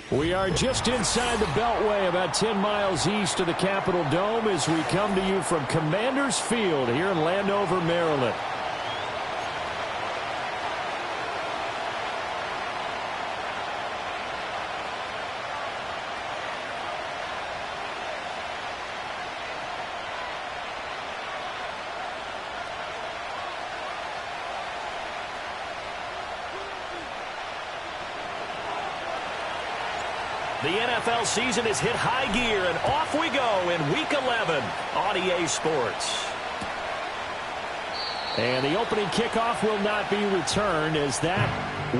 We are just inside the Beltway, about 10 miles east of the Capitol Dome, as we come to you from Commanders Field here in Landover, Maryland. The NFL season has hit high gear, and off we go in Week 11 on EA Sports. And the opening kickoff will not be returned, as that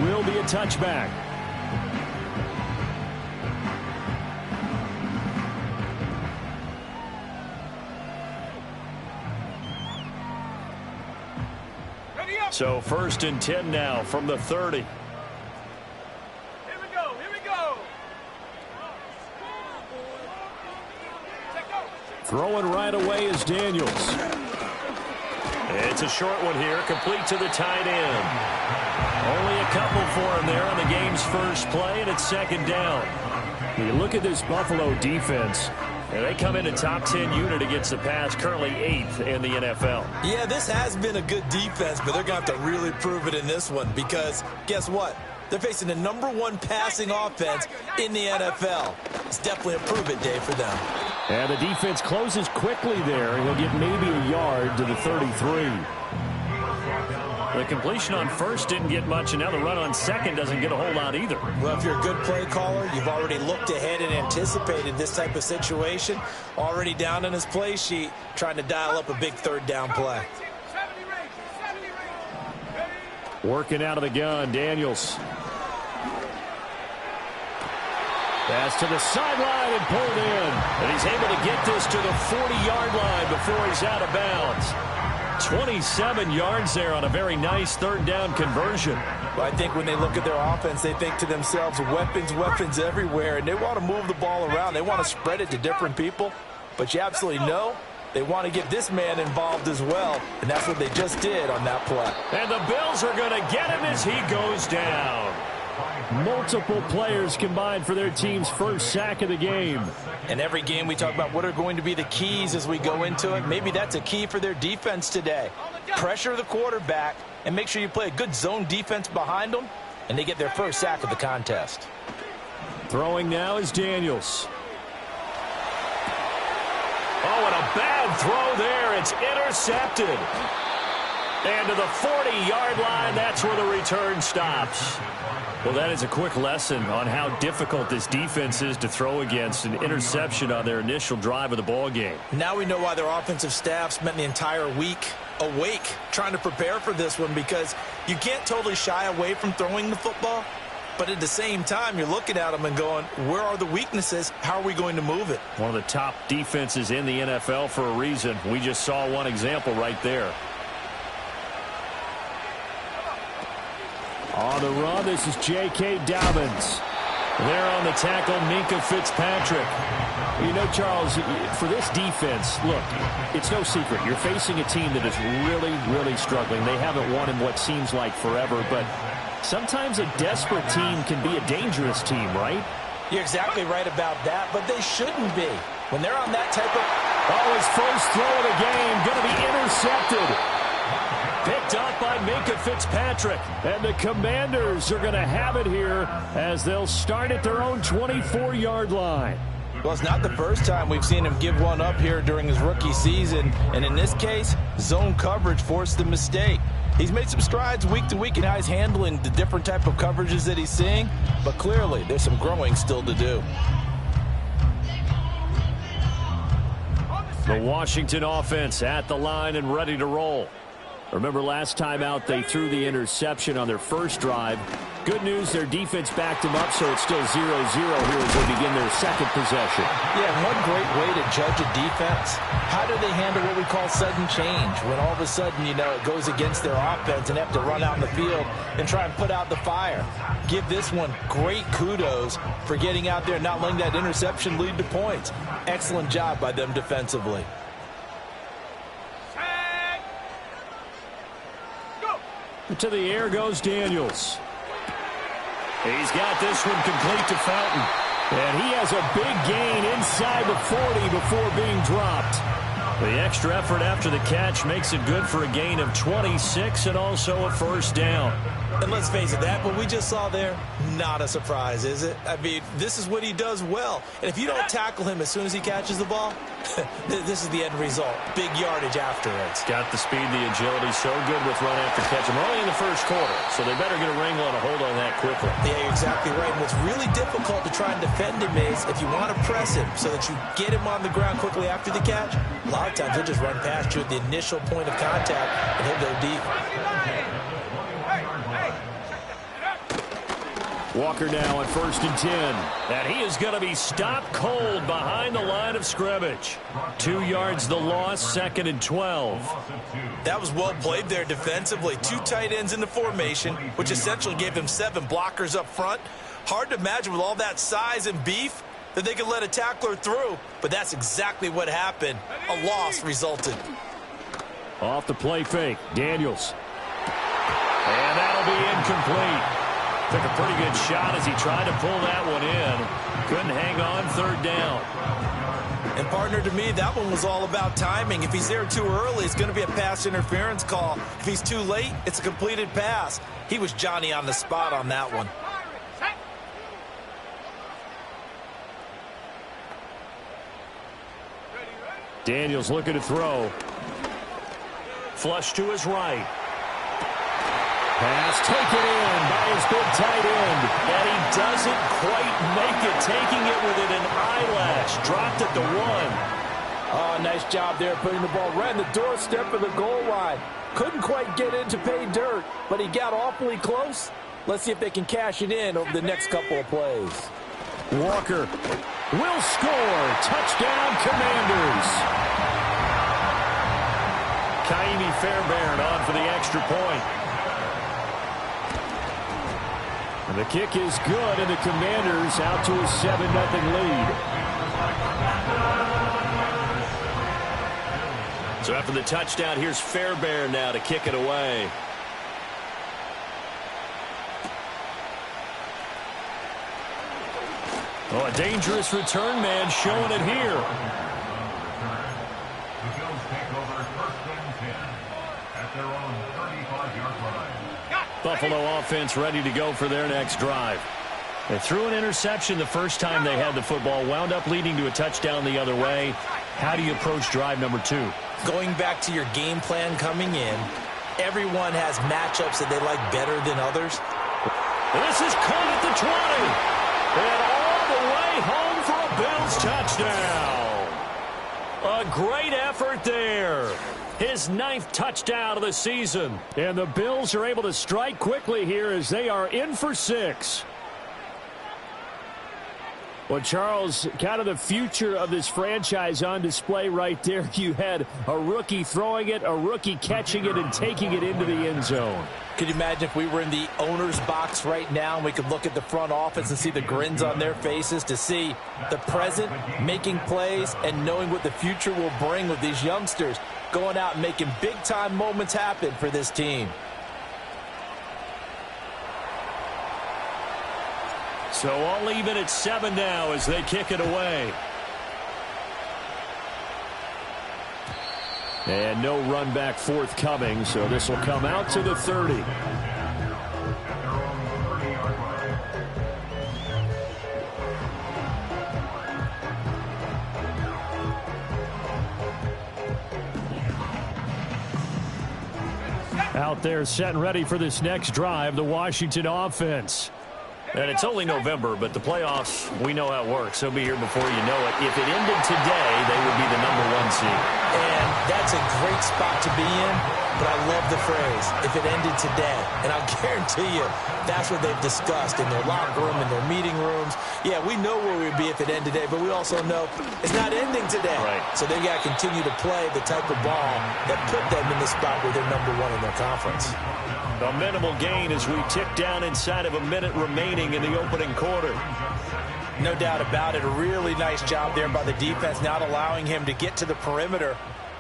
will be a touchback. So 1st and 10 now from the 30. Throwing right away is Daniels. It's a short one here, complete to the tight end. Only a couple for him there on the game's first play, and it's 2nd down. You look at this Buffalo defense, and they come in a top 10 unit against the pass, currently 8th in the NFL. Yeah, this has been a good defense, but they're going to have to really prove it in this one, because guess what? They're facing the #1 passing offense in the NFL. It's definitely a prove-it day for them. And the defense closes quickly there. He'll get maybe a yard to the 33. The completion on first didn't get much, and now the run on second doesn't get a whole lot either. Well, if you're a good play caller, you've already looked ahead and anticipated this type of situation. Already down in his play sheet, trying to dial up a big 3rd down play. Working out of the gun, Daniels. Pass to the sideline and pulled in. And he's able to get this to the 40-yard line before he's out of bounds. 27 yards there on a very nice 3rd down conversion. Well, I think when they look at their offense, they think to themselves, weapons everywhere, and they want to move the ball around. They want to spread it to different people. But you absolutely know they want to get this man involved as well, and that's what they just did on that play. And the Bills are going to get him as he goes down. Multiple players combined for their team's first sack of the game. And every game we talk about what are going to be the keys as we go into it. Maybe that's a key for their defense today. Pressure the quarterback and make sure you play a good zone defense behind them, and they get their first sack of the contest. Throwing now is Daniels. Oh, and a bad throw there. It's intercepted. And to the 40-yard line, that's where the return stops. Well, that is a quick lesson on how difficult this defense is to throw against. An interception on their initial drive of the ball game. Now we know why their offensive staff spent the entire week awake trying to prepare for this one, because you can't totally shy away from throwing the football, but at the same time you're looking at them and going, where are the weaknesses? How are we going to move it? One of the top defenses in the NFL for a reason. We just saw one example right there. On the run, this is J.K. Dobbins. There on the tackle, Minkah Fitzpatrick. You know, Charles, for this defense, look, it's no secret. You're facing a team that is really, really struggling. They haven't won in what seems like forever, but sometimes a desperate team can be a dangerous team, right? You're exactly right about that, but they shouldn't be. When they're on that type of... Oh, his first throw of the game going to be intercepted. Picked up by Minkah Fitzpatrick. And the Commanders are going to have it here as they'll start at their own 24-yard line. Well, it's not the first time we've seen him give one up here during his rookie season. And in this case, zone coverage forced the mistake. He's made some strides week to week in how he's handling the different type of coverages that he's seeing. But clearly, there's some growing still to do. The Washington offense at the line and ready to roll. Remember last time out they threw the interception on their first drive. Good news, their defense backed them up, so it's still 0-0 here as they begin their second possession. Yeah, one great way to judge a defense. How do they handle what we call sudden change? When all of a sudden, you know, it goes against their offense and they have to run out in the field and try and put out the fire. Give this one great kudos for getting out there and not letting that interception lead to points. Excellent job by them defensively. To the air goes Daniels. He's got this one complete to Fountain. And he has a big gain inside the 40 before being dropped. The extra effort after the catch makes it good for a gain of 26 and also a first down. And let's face it, that what we just saw there, not a surprise, is it? I mean, this is what he does well. And if you don't tackle him as soon as he catches the ball, this is the end result. Big yardage afterwards. Got the speed, the agility, so good with run after catch. We're only in the first quarter, so they better get a wrangle and a hold on that quickly. Yeah, you're exactly right. And what's really difficult to try and defend him is if you want to press him so that you get him on the ground quickly after the catch, a lot of times he'll just run past you at the initial point of contact, and he'll go deep. Walker now at 1st and 10. And he is going to be stopped cold behind the line of scrimmage. 2 yards the loss, 2nd and 12. That was well played there defensively. 2 tight ends in the formation, which essentially gave him 7 blockers up front. Hard to imagine with all that size and beef that they could let a tackler through, but that's exactly what happened. A loss resulted. Off the play fake, Daniels. And that'll be incomplete. Took a pretty good shot as he tried to pull that one in. Couldn't hang on, 3rd down. And partner, to me, that one was all about timing. If he's there too early, it's going to be a pass interference call. If he's too late, it's a completed pass. He was Johnny on the spot on that one. Daniels looking to throw. Flush to his right. Pass taken in by his big tight end. And he doesn't quite make it, taking it within an eyelash. Dropped at the 1. Oh, nice job there putting the ball right in the doorstep of the goal line. Couldn't quite get in to pay dirt, but he got awfully close. Let's see if they can cash it in over the next couple of plays. Walker will score. Touchdown, Commanders. Kaimi Fairbairn on for the extra point. And the kick is good, and the Commanders out to a 7-0 lead. So after the touchdown, here's Fairbairn now to kick it away. Oh, a dangerous return man showing it here. The Bills take over 1st and 10 at their own 35-yard line. Buffalo offense ready to go for their next drive. They threw an interception the first time they had the football, wound up leading to a touchdown the other way. How do you approach drive number 2? Going back to your game plan coming in, everyone has matchups that they like better than others. This is caught at the 20. And all the way home for a Bills touchdown. A great effort there. His 9th touchdown of the season. And the Bills are able to strike quickly here as they are in for 6. Well, Charles, kind of the future of this franchise on display right there. You had a rookie throwing it, a rookie catching it, and taking it into the end zone. Could you imagine if we were in the owner's box right now and we could look at the front office and see the grins on their faces, to see the present making plays and knowing what the future will bring with these youngsters going out and making big-time moments happen for this team. So all even at 7 now as they kick it away. And no run back forthcoming, so this will come out to the 30. Out there set and ready for this next drive, the Washington offense. And it's only November, but the playoffs, we know how it works. They'll be here before you know it. If it ended today, they would be the #1 seed. And that's a great spot to be in, but I love the phrase, if it ended today. And I'll guarantee you, that's what they've discussed in their locker room, in their meeting rooms. Yeah, we know where we'd be if it ended today, but we also know it's not ending today. Right. So they got to continue to play the type of ball that put them in the spot where they're #1 in their conference. A minimal gain as we tick down inside of a minute remaining in the opening quarter. No doubt about it. A really nice job there by the defense, not allowing him to get to the perimeter.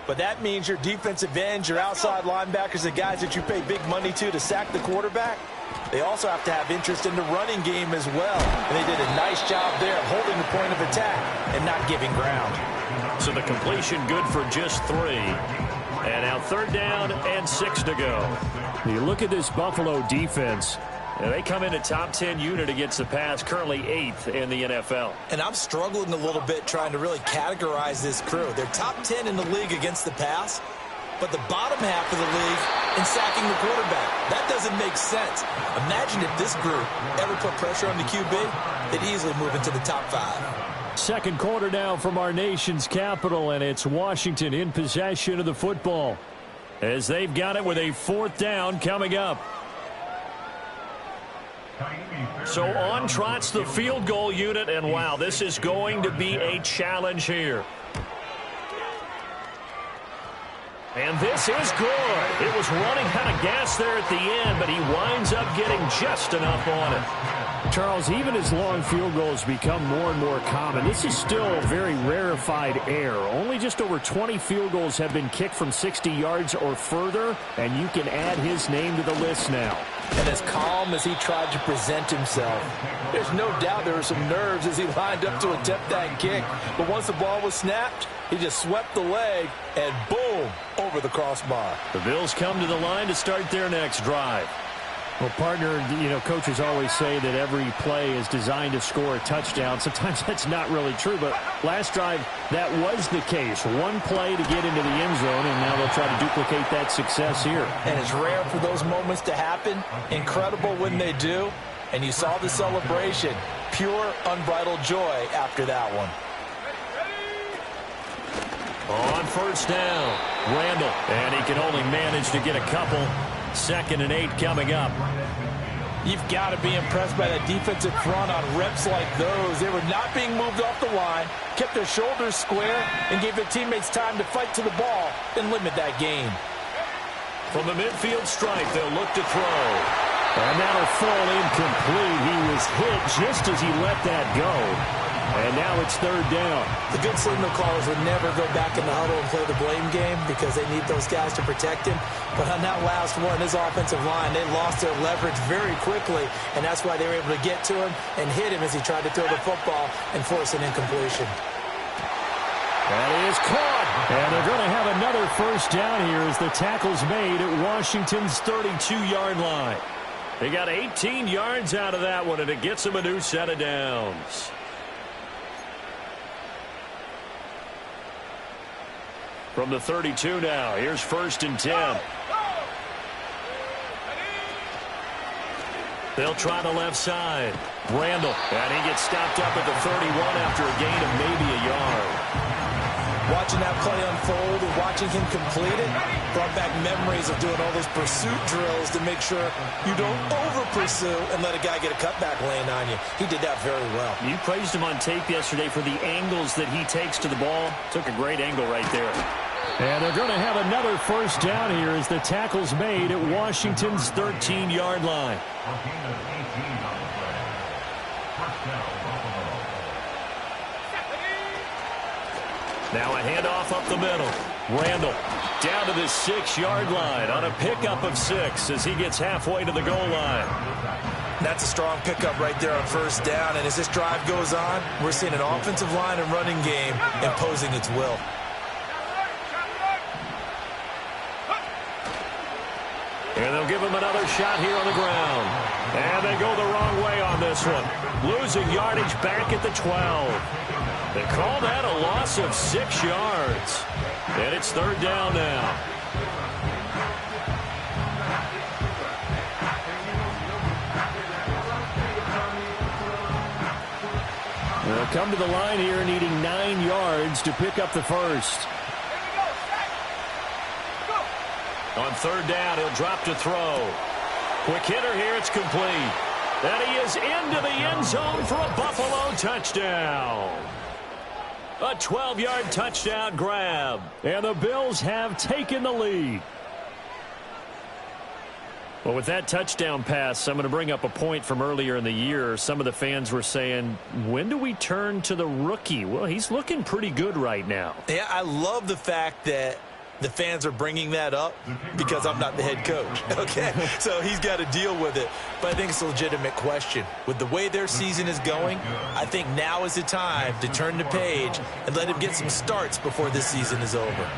But that means your defensive ends, your outside linebackers, the guys that you pay big money to sack the quarterback, they also have to have interest in the running game as well. And they did a nice job there of holding the point of attack and not giving ground. So the completion good for just 3. And now 3rd down and 6 to go. You look at this Buffalo defense. They come in a top 10 unit against the pass, currently 8th in the NFL. And I'm struggling a little bit trying to really categorize this crew. They're top 10 in the league against the pass, but the bottom half of the league in sacking the quarterback. That doesn't make sense. Imagine if this group ever put pressure on the QB, they'd easily move into the top 5. Second quarter now from our nation's capital, and it's Washington in possession of the football as they've got it with a 4th down coming up. So on trots the field goal unit, and wow, this is going to be a challenge here. And this is good. It was running out of gas there at the end, but he winds up getting just enough on it. Charles, even as long field goals become more and more common, this is still very rarefied air. Only just over 20 field goals have been kicked from 60 yards or further, and you can add his name to the list now. And as calm as he tried to present himself, there's no doubt there were some nerves as he lined up to attempt that kick. But once the ball was snapped, he just swept the leg and boom, over the crossbar. The Bills come to the line to start their next drive. Well, partner, coaches always say that every play is designed to score a touchdown. Sometimes that's not really true, but last drive, that was the case. One play to get into the end zone, and now they'll try to duplicate that success here. And it's rare for those moments to happen. Incredible when they do. And you saw the celebration. Pure, unbridled joy after that one. On 1st down, Randall, and he can only manage to get a couple. 2nd and 8 coming up. You've got to be impressed by that defensive front on reps like those. They were not being moved off the line, kept their shoulders square, and gave their teammates time to fight to the ball and limit that gain. From the midfield stripe, they'll look to throw. And that'll fall incomplete. He was hit just as he let that go. And now it's 3rd down. The good signal callers would never go back in the huddle and play the blame game because they need those guys to protect him. But on that last one, his offensive line, they lost their leverage very quickly, and that's why they were able to get to him and hit him as he tried to throw the football and force an incompletion. That is caught. And they're going to have another 1st down here as the tackle's made at Washington's 32-yard line. They got 18 yards out of that one, and it gets them a new set of downs. From the 32 now, here's 1st and 10. They'll try the left side. Randall, and he gets stopped up at the 31 after a gain of maybe a yard. Watching that play unfold and watching him complete it brought back memories of doing all those pursuit drills to make sure you don't over-pursue and let a guy get a cutback lane on you. He did that very well. You praised him on tape yesterday for the angles that he takes to the ball. Took a great angle right there. And they're going to have another 1st down here as the tackle's made at Washington's 13-yard line. Now a handoff up the middle. Randall down to the 6-yard line on a pickup of 6 as he gets halfway to the goal line. That's a strong pickup right there on 1st down. And as this drive goes on, we're seeing an offensive line and running game imposing its will. And they'll give him another shot here on the ground. And they go the wrong way on this one. Losing yardage back at the 12. They call that a loss of 6 yards. And it's 3rd down now. They'll come to the line here needing 9 yards to pick up the 1st. On 3rd down, he'll drop to throw. Quick hitter here, it's complete. And he is into the end zone for a Buffalo touchdown. A 12-yard touchdown grab. And the Bills have taken the lead. Well, with that touchdown pass, I'm going to bring up a point from earlier in the year. Some of the fans were saying, when do we turn to the rookie? Well, he's looking pretty good right now. Yeah, I love the fact that The fans are bringing that up because I'm not the head coach, okay? So he's got to deal with it. But I think it's a legitimate question. With the way their season is going, I think now is the time to turn the page and let him get some starts before this season is over.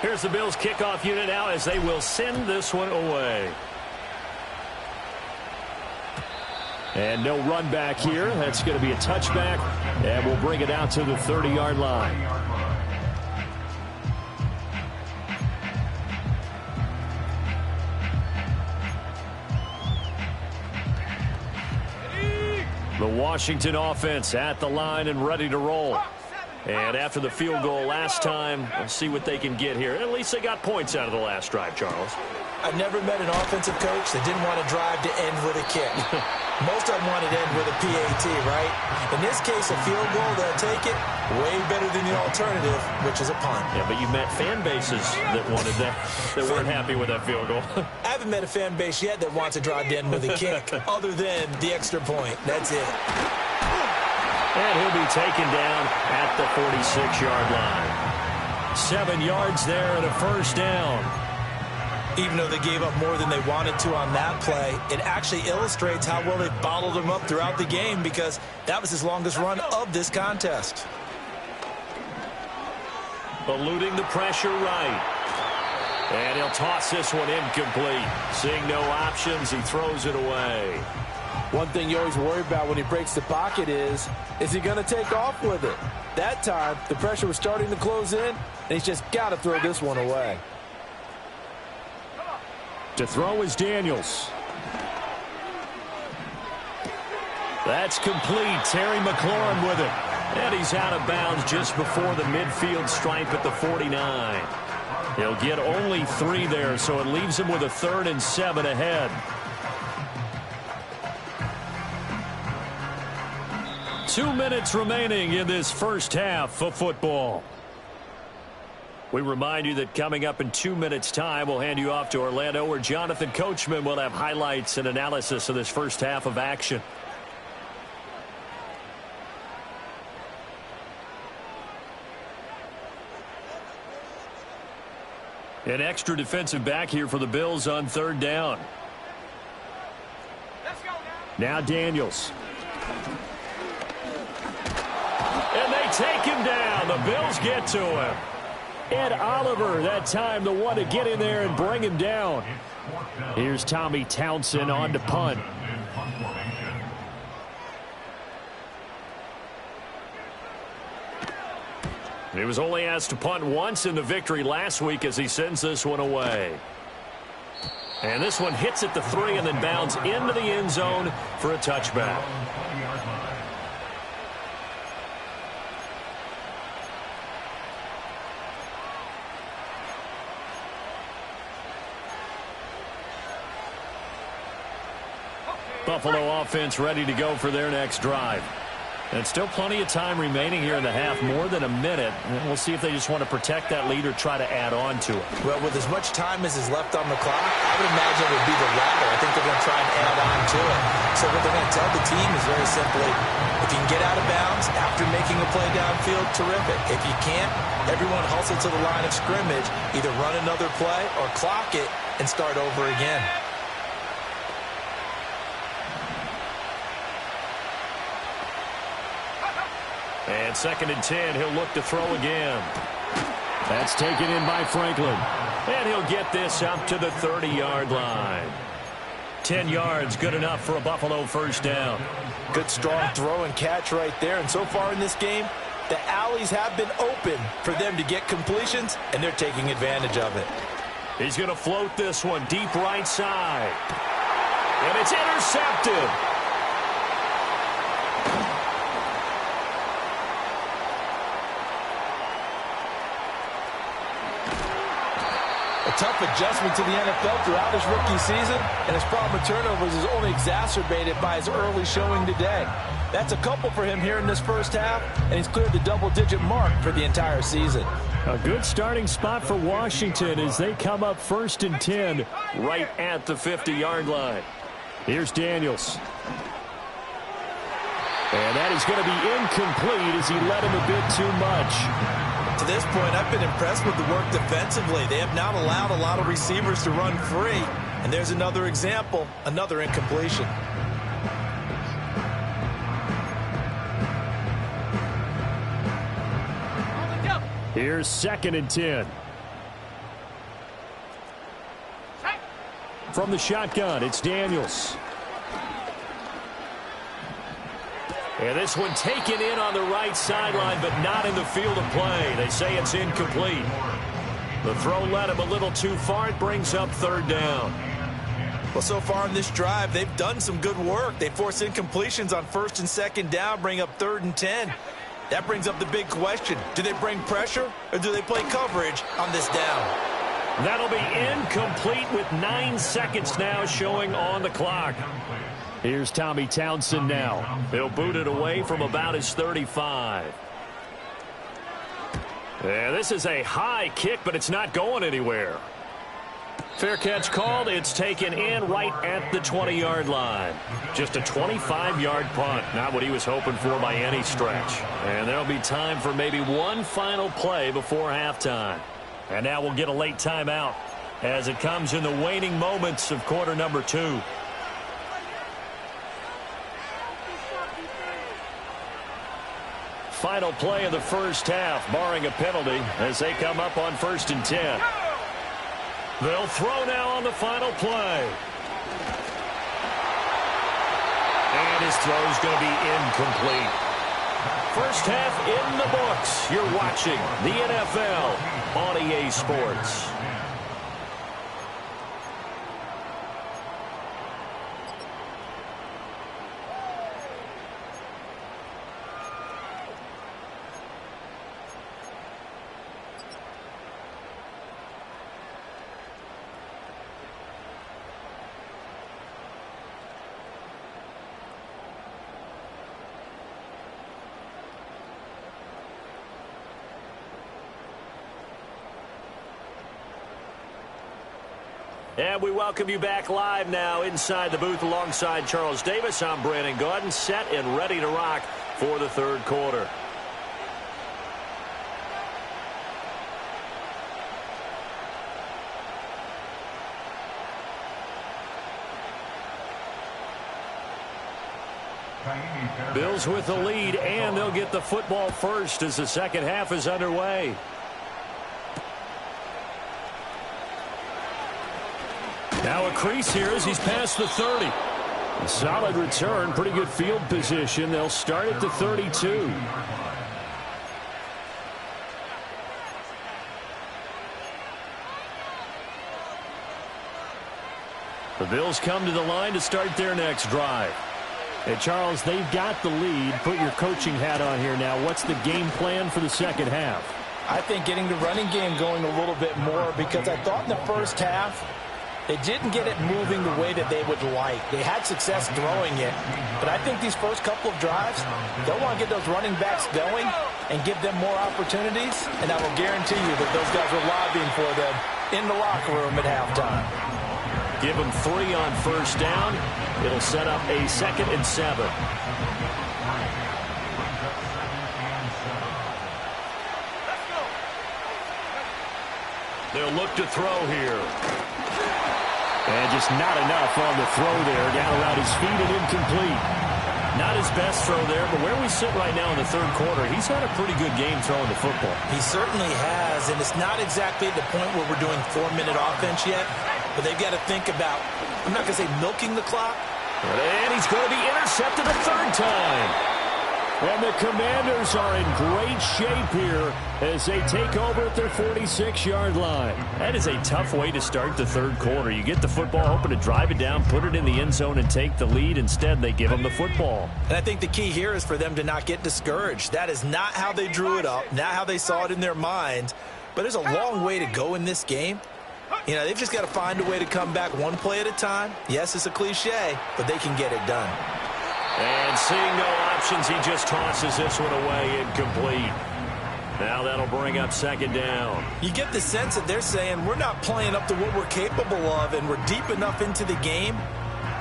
Here's the Bills kickoff unit now as they will send this one away. And no run back here. That's going to be a touchback, and we'll bring it out to the 30-yard line. The Washington offense at the line and ready to roll. And after the field goal last time, we'll see what they can get here. At least they got points out of the last drive, Charles. I've never met an offensive coach that didn't want to drive to end with a kick. Most of them wanted to end with a PAT, right? In this case, a field goal, they'll take it way better than the alternative, which is a punt. Yeah, but you've met fan bases that wanted that, that weren't happy with that field goal. I haven't met a fan base yet that wants to drive to end with a kick, other than the extra point. That's it. And he'll be taken down at the 46-yard line. 7 yards there and a first down. Even though they gave up more than they wanted to on that play, it actually illustrates how well they bottled them up throughout the game because that was his longest run of this contest. Eluding the pressure right. And he'll toss this one incomplete. Seeing no options, he throws it away. One thing you always worry about when he breaks the pocket is he going to take off with it? That time, the pressure was starting to close in, and he's just got to throw this one away. To throw is Daniels. That's complete. Terry McLaurin with it. And he's out of bounds just before the midfield stripe at the 49. He'll get only 3 there, so it leaves him with a 3rd and 7 ahead. 2 minutes remaining in this first half of football. We remind you that coming up in 2 minutes' time, we'll hand you off to Orlando, where Jonathan Coachman will have highlights and analysis of this first half of action. An extra defensive back here for the Bills on 3rd down. Now Daniels. And they take him down. The Bills get to him. Ed Oliver, that time the one to get in there and bring him down. Here's Tommy Townsend on to punt. He was only asked to punt once in the victory last week as he sends this one away. And this one hits at the 3 and then bounds into the end zone for a touchback. Buffalo offense ready to go for their next drive. And still plenty of time remaining here in the half, more than a minute. And we'll see if they just want to protect that lead or try to add on to it. Well, with as much time as is left on the clock, I would imagine it would be the latter. I think they're going to try and add on to it. So what they're going to tell the team is very simply, if you can get out of bounds after making a play downfield, terrific. If you can't, everyone hustle to the line of scrimmage, either run another play or clock it and start over again. And 2nd and 10, he'll look to throw again. That's taken in by Franklin. And he'll get this up to the 30-yard line. 10 yards, good enough for a Buffalo first down. Good, strong throw and catch right there. And so far in this game, the alleys have been open for them to get completions, and they're taking advantage of it. He's going to float this one deep right side. And it's intercepted. A tough adjustment to the NFL throughout his rookie season, and his problem with turnovers is only exacerbated by his early showing today. That's a couple for him here in this first half, and he's cleared the double-digit mark for the entire season. A good starting spot for Washington as they come up 1st and 10 right at the 50-yard line. Here's Daniels. And that is going to be incomplete as he led him a bit too much. To this point, I've been impressed with the work defensively. They have not allowed a lot of receivers to run free. And there's another example, another incompletion. Here's 2nd and 10. From the shotgun, it's Daniels. And this one taken in on the right sideline, but not in the field of play. They say it's incomplete. The throw led him a little too far. It brings up 3rd down. Well, so far in this drive, they've done some good work. They force incompletions on 1st and 2nd down, bring up 3rd and 10. That brings up the big question. Do they bring pressure, or do they play coverage on this down? That'll be incomplete with 9 seconds now showing on the clock. Here's Tommy Townsend now. He'll boot it away from about his 35. Yeah, this is a high kick, but it's not going anywhere. Fair catch called. It's taken in right at the 20-yard line. Just a 25-yard punt. Not what he was hoping for by any stretch. And there'll be time for maybe one final play before halftime. And now we'll get a late timeout as it comes in the waning moments of quarter number 2. Final play of the first half, barring a penalty, as they come up on 1st and 10. They'll throw now on the final play. And his throw's going to be incomplete. First half in the books. You're watching the NFL on EA Sports. And we welcome you back live now inside the booth alongside Charles Davis. I'm Brandon Gaudin, set and ready to rock for the 3rd quarter. Bills with the lead, and they'll get the football first as the second half is underway. Now a crease here as he's past the 30. A solid return, pretty good field position. They'll start at the 32. The Bills come to the line to start their next drive. And Charles, they've got the lead. Put your coaching hat on here now. What's the game plan for the second half? I think getting the running game going a little bit more, because I thought in the first half they didn't get it moving the way that they would like. They had success throwing it, but I think these first couple of drives, they'll want to get those running backs going and give them more opportunities, and I will guarantee you that those guys were lobbying for them in the locker room at halftime. Give them 3 on first down. It'll set up a 2nd and 7. They'll look to throw here. And just not enough on the throw there. Down around his feet and incomplete. Not his best throw there, but where we sit right now in the 3rd quarter, he's had a pretty good game throwing the football. He certainly has, and it's not exactly at the point where we're doing 4-minute offense yet, but they've got to think about, I'm not going to say milking the clock. And he's going to be intercepted a 3rd time. And the Commanders are in great shape here as they take over at their 46-yard line. That is a tough way to start the 3rd quarter. You get the football, hoping to drive it down, put it in the end zone, and take the lead. Instead, they give them the football. And I think the key here is for them to not get discouraged. That is not how they drew it up, not how they saw it in their minds. But there's a long way to go in this game. You know, they've just got to find a way to come back one play at a time. Yes, it's a cliche, but they can get it done. And seeing no options, he just tosses this one away, incomplete. Now that'll bring up second down. You get the sense that they're saying we're not playing up to what we're capable of, and we're deep enough into the game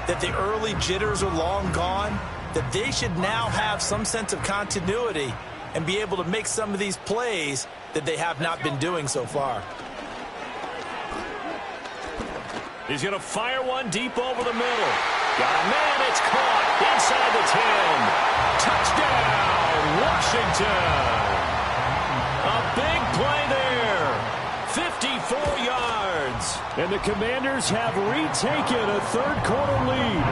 that the early jitters are long gone, that they should now have some sense of continuity and be able to make some of these plays that they have not been doing so far. He's going to fire one deep over the middle. Got a man, it's caught inside the 10. Touchdown, Washington. A big play there. 54 yards. And the Commanders have retaken a third-quarter lead.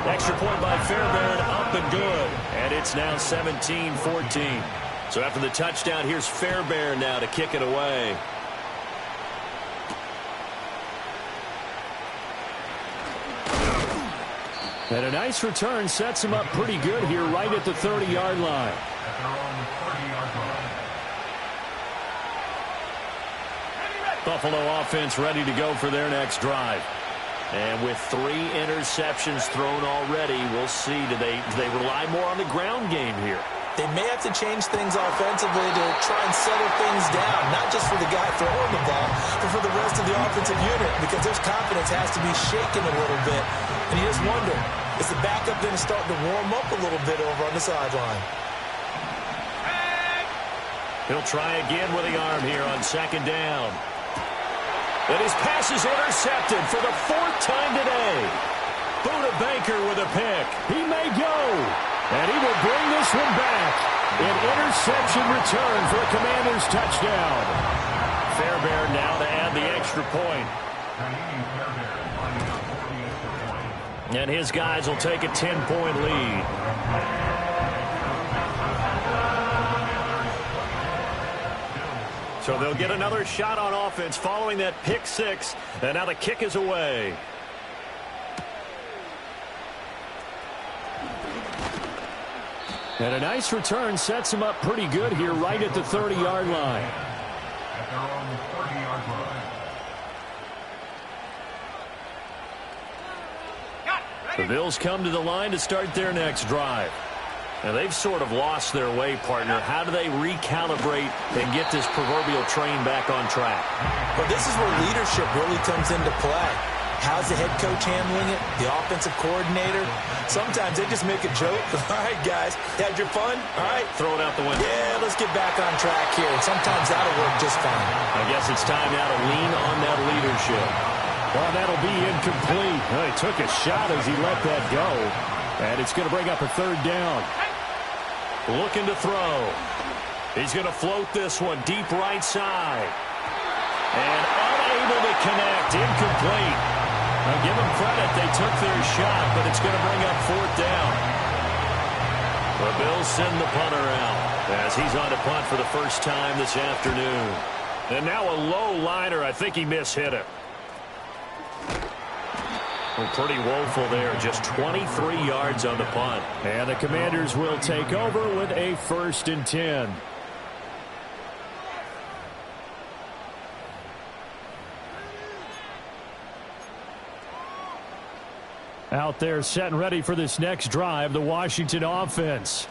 Extra point by Fairbairn, up and good. And it's now 17-14. So after the touchdown, here's Fairbairn now to kick it away. And a nice return sets him up pretty good here right at the 30-yard line. Buffalo offense ready to go for their next drive. And with 3 interceptions thrown already, we'll see. Do they rely more on the ground game here? They may have to change things offensively to try and settle things down, not just for the guy throwing the ball, but for the rest of the offensive unit, because their confidence has to be shaken a little bit. And you just wonder, is the backup then starting to warm up a little bit over on the sideline? He'll try again with the arm here on second down. And his pass is intercepted for the 4th time today. Buda Baker with a pick. He may go. And he will bring this one back. An interception return for a Commanders touchdown. Fairbairn now to add the extra point. And his guys will take a 10-point lead. So they'll get another shot on offense following that pick 6. And now the kick is away. And a nice return sets him up pretty good here right at the 30-yard line. At their own 30-yard line. The Bills come to the line to start their next drive. Now they've sort of lost their way, partner. How do they recalibrate and get this proverbial train back on track? Well, this is where leadership really comes into play. How's the head coach handling it? The offensive coordinator? Sometimes they just make a joke. All right, guys, had your fun? All right. Throw it out the window. Yeah, let's get back on track here. And sometimes that'll work just fine. I guess it's time now to lean on that leadership. Well, that'll be incomplete. Well, he took a shot as he let that go. And it's going to bring up a 3rd down. Looking to throw. He's going to float this one deep right side. And unable to connect. Incomplete. Now give them credit. They took their shot, but it's going to bring up 4th down. The Bills send the punter out as he's on to punt for the first time this afternoon. And now a low liner. I think he mishit it. Well, pretty woeful there. Just 23 yards on the punt. And the Commanders will take over with a 1st and 10. Out there set and ready for this next drive, the Washington offense.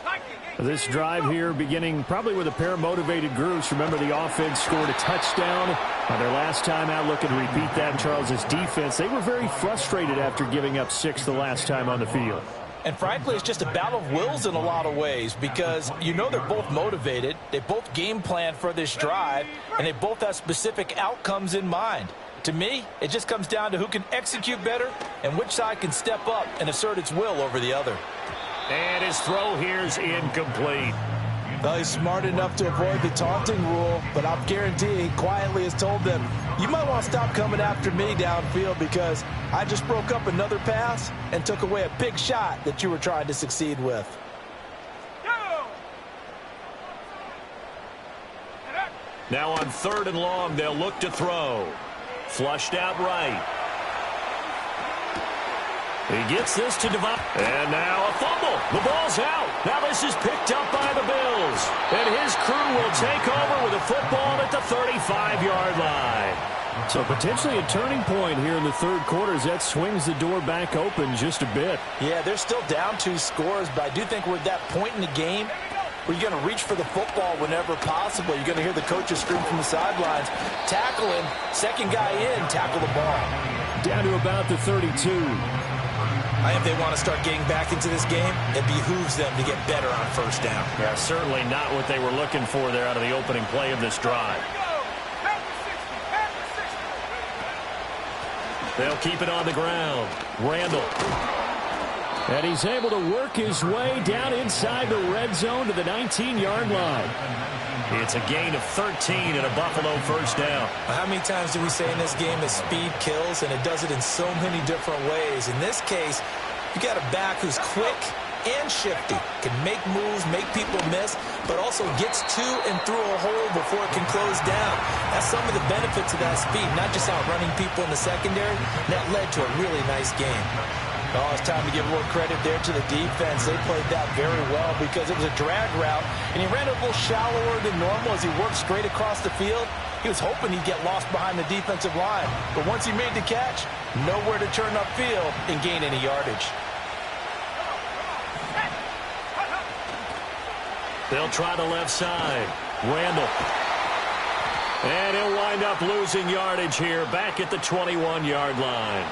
This drive here beginning probably with a pair of motivated groups. Remember, the offense scored a touchdown on their last time out. Looking to repeat that in Charles's defense. They were very frustrated after giving up 6 the last time on the field. And frankly, it's just a battle of wills in a lot of ways because you know they're both motivated. They both game plan for this drive, and they both have specific outcomes in mind. To me, it just comes down to who can execute better and which side can step up and assert its will over the other. And his throw here's incomplete. Well, he's smart enough to avoid the taunting rule, but I'm guaranteeing he quietly has told them, you might want to stop coming after me downfield because I just broke up another pass and took away a big shot that you were trying to succeed with. Now on 3rd and long, they'll look to throw. Flushed out right. He gets this to divide. And now a fumble. The ball's out. Now this is picked up by the Bills. And his crew will take over with a football at the 35-yard line. So potentially a turning point here in the third quarter as that swings the door back open just a bit. Yeah, they're still down 2 scores, but I do think we're at that point in the game where you're going to reach for the football whenever possible. You're going to hear the coaches scream from the sidelines, tackle him, second guy in, tackle the ball. Down to about the 32. If they want to start getting back into this game, it behooves them to get better on first down. Yeah, certainly not what they were looking for there out of the opening play of this drive. They'll keep it on the ground. Randall. And he's able to work his way down inside the red zone to the 19-yard line. It's a gain of 13 and a Buffalo first down. How many times do we say in this game that speed kills, and it does it in so many different ways? In this case, you got a back who's quick and shifty, can make moves, make people miss, but also gets to and through a hole before it can close down. That's some of the benefits of that speed, not just outrunning people in the secondary. That led to a really nice game. Oh, it's time to give a little credit there to the defense. They played that very well because it was a drag route, and he ran a little shallower than normal as he worked straight across the field. He was hoping he'd get lost behind the defensive line, but once he made the catch, nowhere to turn upfield and gain any yardage. They'll try the left side. Randall. And he'll wind up losing yardage here back at the 21-yard line.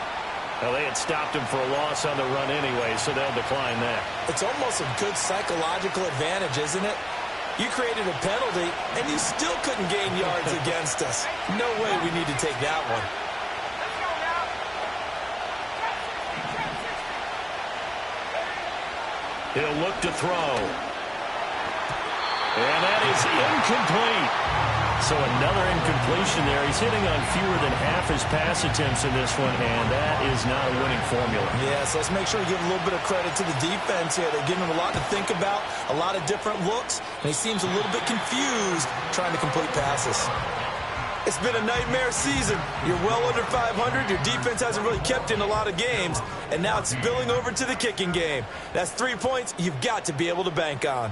Well, they had stopped him for a loss on the run anyway, so they'll decline that. It's almost a good psychological advantage, isn't it? You created a penalty, and you still couldn't gain yards against us. No way we need to take that one. He'll look to throw. And that is incomplete. So another incompletion there. He's hitting on fewer than half his pass attempts in this one, and that is not a winning formula. Yeah, so let's make sure we give a little bit of credit to the defense here. They're giving him a lot to think about, a lot of different looks, and he seems a little bit confused trying to complete passes. It's been a nightmare season. You're well under 500. Your defense hasn't really kept in a lot of games, and now it's spilling over to the kicking game. That's 3 points you've got to be able to bank on.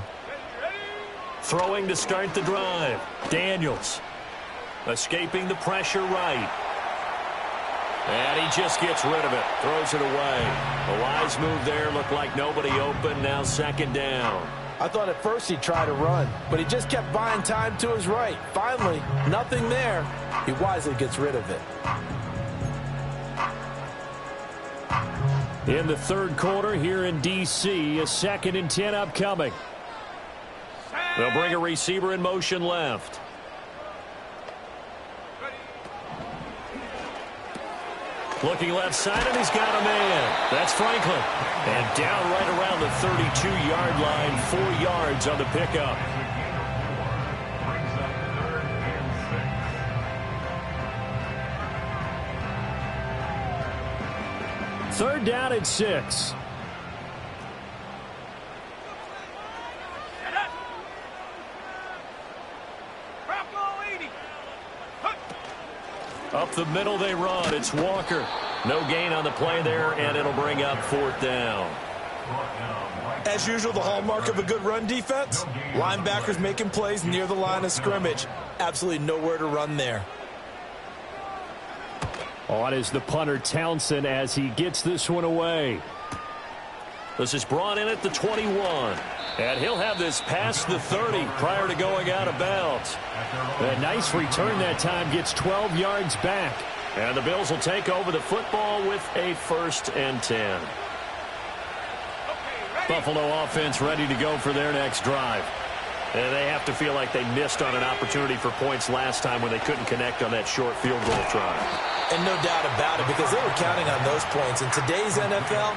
Throwing to start the drive. Daniels. Escaping the pressure right. And he just gets rid of it. Throws it away. A wise move there. Looked like nobody open. Now second down. I thought at first he'd try to run, but he just kept buying time to his right. Finally, nothing there. He wisely gets rid of it. In the third quarter here in D.C., a 2nd and 10 upcoming. They'll bring a receiver in motion left. Looking left side, and he's got a man. That's Franklin. And down right around the 32-yard line, 4 yards on the pickup. Third down at 6. Up the middle they run. It's Walker. No gain on the play there, and it'll bring up 4th down. As usual, the hallmark of a good run defense, linebackers making plays near the line of scrimmage. Absolutely nowhere to run there. On is the punter Townsend as he gets this one away. This is brought in at the 21. And he'll have this past the 30 prior to going out of bounds. A nice return that time, gets 12 yards back. And the Bills will take over the football with a 1st and 10. Buffalo offense ready to go for their next drive. And they have to feel like they missed on an opportunity for points last time when they couldn't connect on that short field goal try. And no doubt about it, because they were counting on those points. In today's NFL,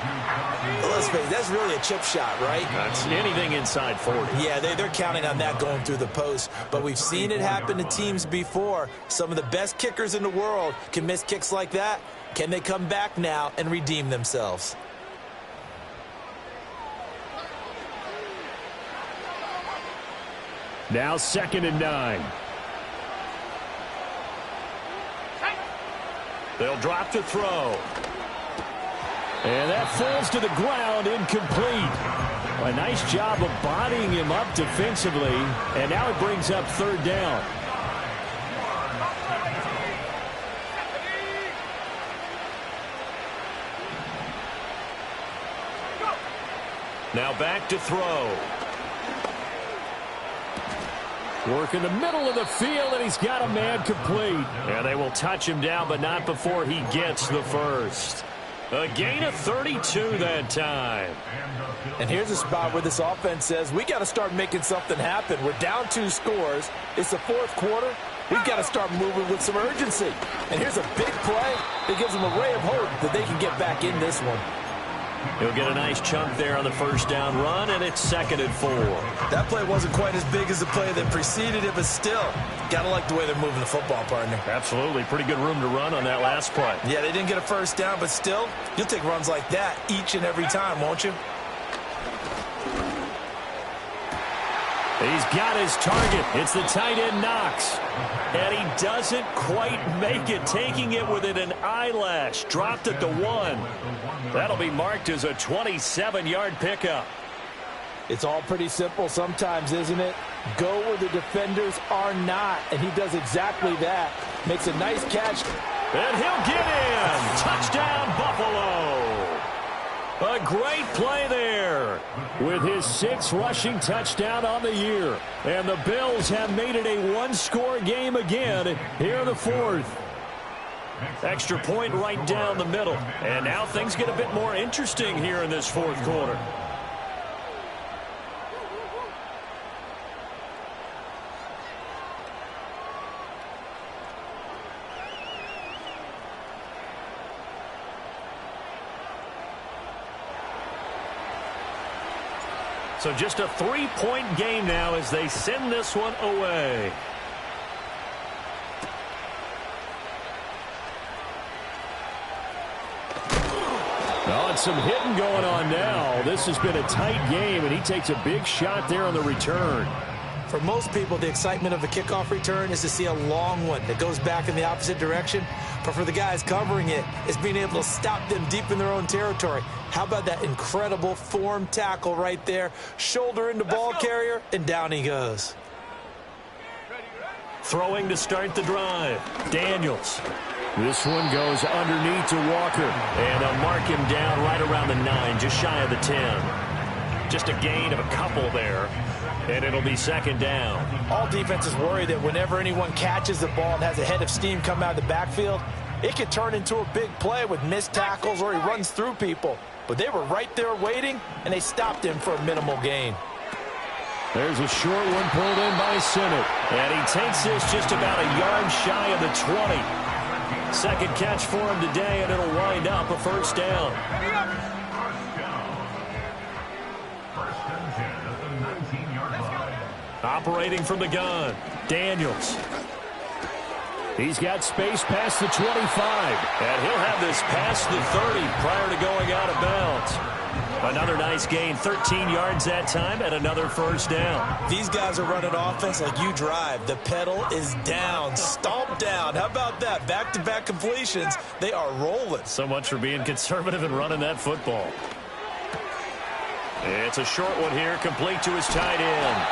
let's face it, that's really a chip shot, right? That's anything inside 40. Yeah, they're counting on that going through the post. But we've seen it happen to teams before. Some of the best kickers in the world can miss kicks like that. Can they come back now and redeem themselves? Now 2nd and 9. They'll drop to throw. And that falls to the ground, incomplete. A nice job of bodying him up defensively. And now it brings up 3rd down. Now back to throw. Work in the middle of the field, and he's got a man complete. And they will touch him down, but not before he gets the first. A gain of 32 that time. And here's a spot where this offense says, we got to start making something happen. We're down 2 scores. It's the 4th quarter. We've got to start moving with some urgency. And here's a big play that gives them a ray of hope that they can get back in this one. He'll get a nice chunk there on the first down run, and it's 2nd and 4. That play wasn't quite as big as the play that preceded it, but still, got to like the way they're moving the football, partner. Absolutely. Pretty good room to run on that last play. Yeah, they didn't get a first down, but still, you'll take runs like that each and every time, won't you? He's got his target. It's the tight end Knox. And he doesn't quite make it, taking it within an eyelash. Dropped at the 1. That'll be marked as a 27-yard pickup. It's all pretty simple sometimes, isn't it? Go where the defenders are not, and he does exactly that. Makes a nice catch. And he'll get in. Touchdown, Buffalo. A great play there. With his 6th rushing touchdown on the year. And the Bills have made it a 1-score game again here in the 4th. Extra point right down the middle. And now things get a bit more interesting here in this 4th quarter. So just a 3-point game now as they send this one away. Oh, and some hitting going on now. This has been a tight game, and he takes a big shot there on the return. For most people, the excitement of a kickoff return is to see a long one that goes back in the opposite direction. But for the guys covering it, it's being able to stop them deep in their own territory. How about that incredible form tackle right there? Shoulder into ball carrier, and down he goes. Throwing to start the drive. Daniels. This one goes underneath to Walker. And they'll mark him down right around the 9, just shy of the 10. Just a gain of a couple there. And it'll be 2nd down. All defenses worry that whenever anyone catches the ball and has a head of steam come out of the backfield, it could turn into a big play with missed tackles or he runs through people. But they were right there waiting, and they stopped him for a minimal gain. There's a short one pulled in by Sinnott. And he takes this just about a yard shy of the 20. 2nd catch for him today, and it'll wind up a 1st down. Operating from the gun, Daniels. He's got space past the 25. And he'll have this past the 30 prior to going out of bounds. Another nice gain, 13 yards that time, and another 1st down. These guys are running offense like you drive. The pedal is down, stomp down. How about that? Back-to-back completions. They are rolling. So much for being conservative and running that football. It's a short one here, complete to his tight end.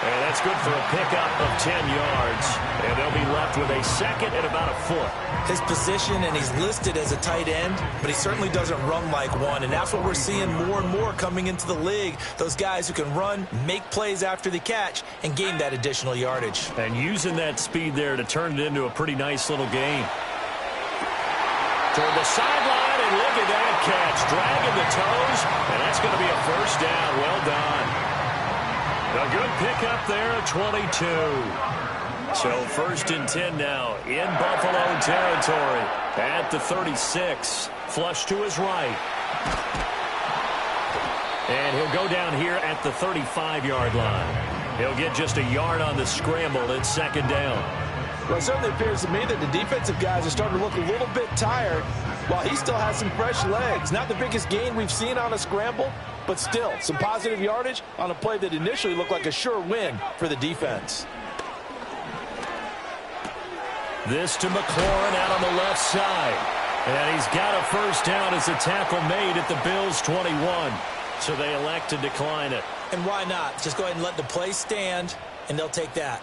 And that's good for a pickup of 10 yards. And they'll be left with a 2nd and about a foot. His position, and he's listed as a tight end, but he certainly doesn't run like one. And that's what we're seeing more and more coming into the league. Those guys who can run, make plays after the catch, and gain that additional yardage. And using that speed there to turn it into a pretty nice little gain. Toward the sideline, and look at that catch. Dragging the toes, and that's going to be a 1st down. Well done. A good pickup there at 22. So 1st and 10 now in Buffalo territory at the 36. Flush to his right. And he'll go down here at the 35-yard line. He'll get just a yard on the scramble. It's 2nd down. Well, it certainly appears to me that the defensive guys are starting to look a little bit tired while he still has some fresh legs. Not the biggest gain we've seen on a scramble, but still some positive yardage on a play that initially looked like a sure win for the defense. This to McLaurin out on the left side. And he's got a 1st down as a tackle made at the Bills' 21. So they elect to decline it. And why not? Just go ahead and let the play stand, and they'll take that.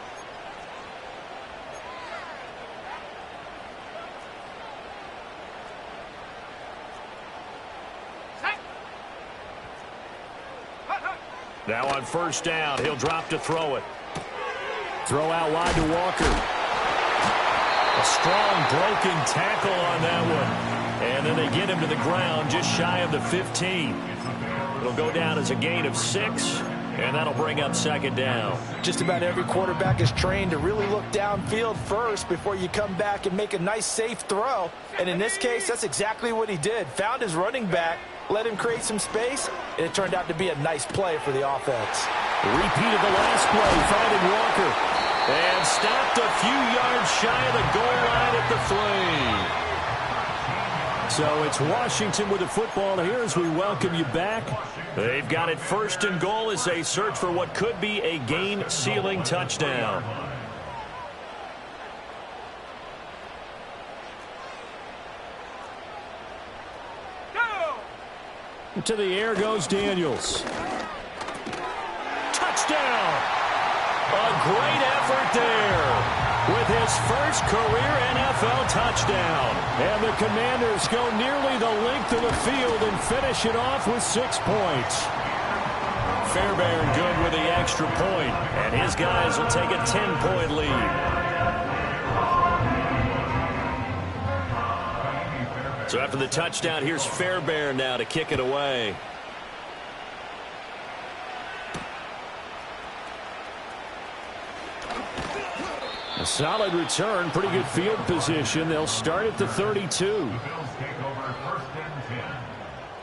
Now on first down, he'll drop to throw it. Throw out wide to Walker. A strong broken tackle on that one. And then they get him to the ground just shy of the 15. It'll go down as a gain of 6, and that'll bring up second down. Just about every quarterback is trained to really look downfield first before you come back and make a nice, safe throw. And in this case, that's exactly what he did. Found his running back, let him create some space, and it turned out to be a nice play for the offense. Repeated the last play, finding Walker. And stopped a few yards shy of the goal line at the 3. So it's Washington with the football here as we welcome you back. They've got it first and goal as they search for what could be a game-sealing touchdown. To the air goes Daniels. Touchdown! A great effort there with his first career NFL touchdown. And the Commanders go nearly the length of the field and finish it off with 6 points. Fairbairn good with the extra point, and his guys will take a 10-point lead. So after the touchdown, here's Fairbairn now to kick it away. A solid return, pretty good field position. They'll start at the 32. The Bills take over first and 10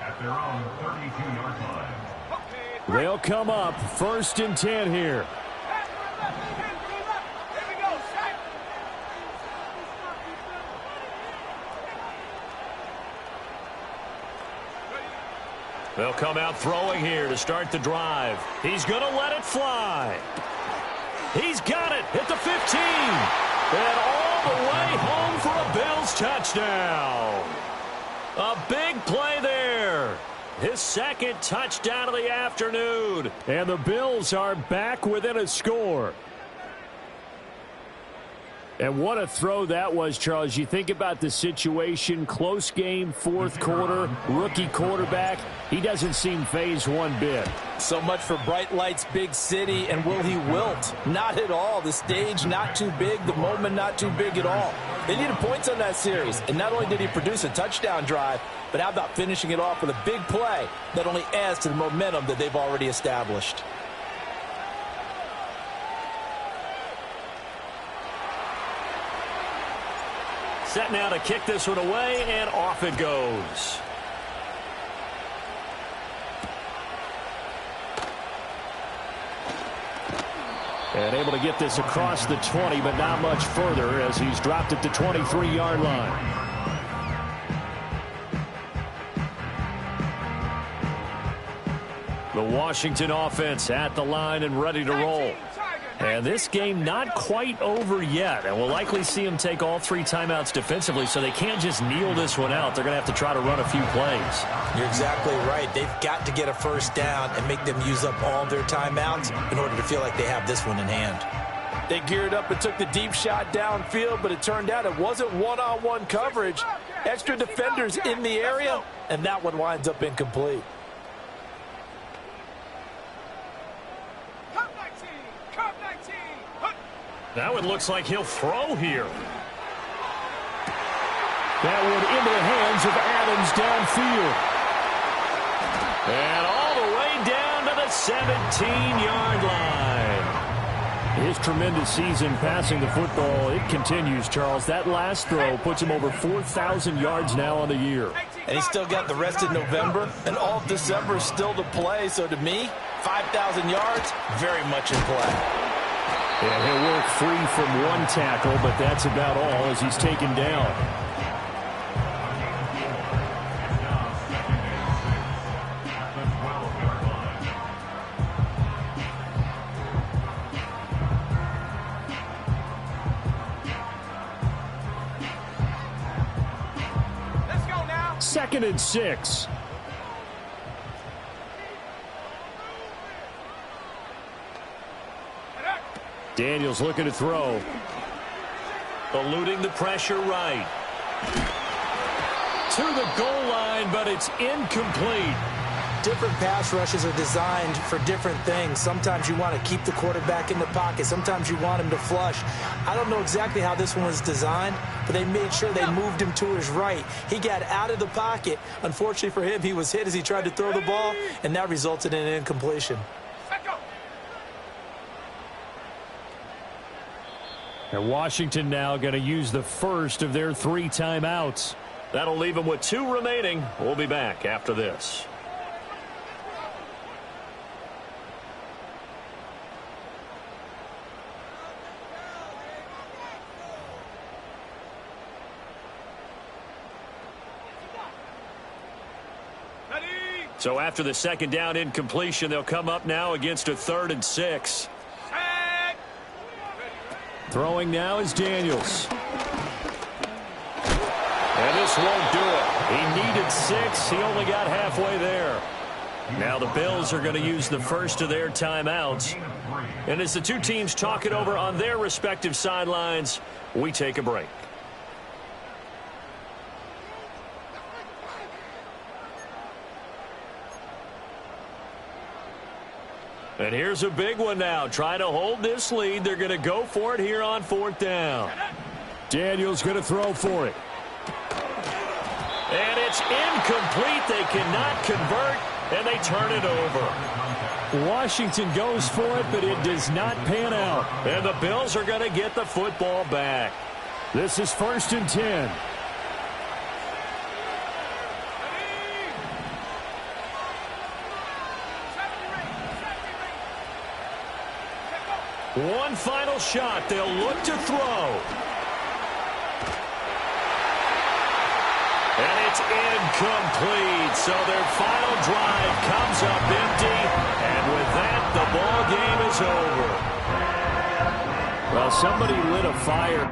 at their own 32-yard line. They'll come up first and 10 here. They'll come out throwing here to start the drive. He's going to let it fly. He's got it at the 15. And all the way home for a Bills touchdown. A big play there. His second touchdown of the afternoon. And the Bills are back within a score. And what a throw that was, Charles. You think about the situation, close game, fourth quarter, rookie quarterback. He doesn't seem fazed one bit. So much for bright lights, big city, and will he wilt? Not at all. The stage not too big, the moment not too big at all. They needed points on that series, and not only did he produce a touchdown drive, but how about finishing it off with a big play that only adds to the momentum that they've already established. Set now to kick this one away, and off it goes. And able to get this across the 20, but not much further as he's dropped at the 23-yard line. The Washington offense at the line and ready to roll. And this game not quite over yet, and we'll likely see them take all 3 timeouts defensively, so they can't just kneel this one out. They're going to have to try to run a few plays. You're exactly right. They've got to get a first down and make them use up all their timeouts in order to feel like they have this one in hand. They geared up and took the deep shot downfield, but it turned out it wasn't one-on-one coverage. Extra defenders in the area, and that one winds up incomplete. Now it looks like he'll throw here. That one into the hands of Adams downfield. And all the way down to the 17-yard line. His tremendous season passing the football, it continues, Charles. That last throw puts him over 4,000 yards now on the year. And he's still got the rest of November and all of December still to play. So to me, 5,000 yards, very much in play. And he'll work free from one tackle, but that's about all as he's taken down. Let's go now. 2nd and 6. Daniels looking to throw. Eluding the pressure right. To the goal line, but it's incomplete. different pass rushes are designed for different things. Sometimes you want to keep the quarterback in the pocket. Sometimes you want him to flush. I don't know exactly how this one was designed, but they made sure they moved him to his right. He got out of the pocket. Unfortunately for him, he was hit as he tried to throw the ball, and that resulted in an incompletion. And Washington now going to use the first of their 3 timeouts. That'll leave them with 2 remaining. We'll be back after this. So after the second down incompletion, they'll come up now against a 3rd and 6. Throwing now is Daniels. And this won't do it. He needed 6. He only got halfway there. Now the Bills are going to use the first of their timeouts. And as the 2 teams talk it over on their respective sidelines, we take a break. And here's a big one now. Trying to hold this lead. They're going to go for it here on 4th down. Daniels going to throw for it. And it's incomplete. They cannot convert, and they turn it over. Washington goes for it, but it does not pan out. And the Bills are going to get the football back. This is 1st and 10. One final shot. They'll look to throw. And it's incomplete. So their final drive comes up empty. And with that, the ball game is over. Well, somebody lit a fire.